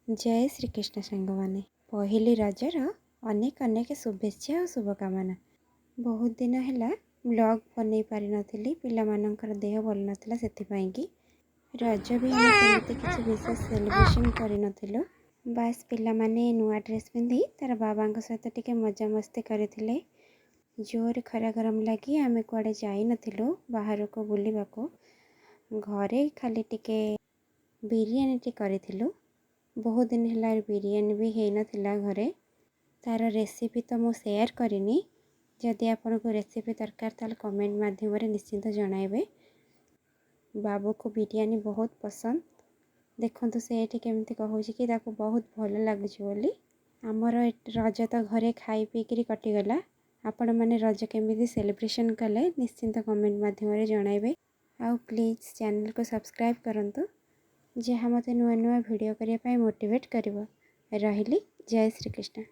जय श्री कृष्ण सांग माने पहली रजर अनेक अनेक शुभेच्छा और शुभकामना। बहुत दिन है ब्लॉग बन पारि नी पिलामानकर देह भल नाला से रज भी आम सेमती किसी विशेष सेलिब्रेशन करूँ। बास पिला माने नुआ ड्रेस पिंधि तार बाबा सहित टिके मजा मस्ती करते। जोर खरा गरम लगी आम कुआड़े जाई नथिलु बाहर को बुलवा को। घरे खाली टिके बिरियानी टी करिथिलु। बहुत दिन है बिरियानी भी है नथिला घरे। तार रेसिपी तो मु शेयर करिनी। जदि आपन को रेसिपी दरकार ताल कमेंट माध्यम निश्चिंत जणाइबे। बाबू को बिरियानी बहुत पसंद। देखो से ये केमती कहूँ कि ताको बहुत भल लगुच बोली। आमर रज तो घरे खाई पीकरी कटिगला। आपण मैंने रज केमी सेलिब्रेशन कले निश्चिंत कमेंट माध्यम जणाइबे। आउ प्लीज चैनल को सब्सक्राइब करंतु जहाँ मते नुआ नुआ वीडियो करने मोटिवेट करिवो। रहिली जय श्री कृष्ण।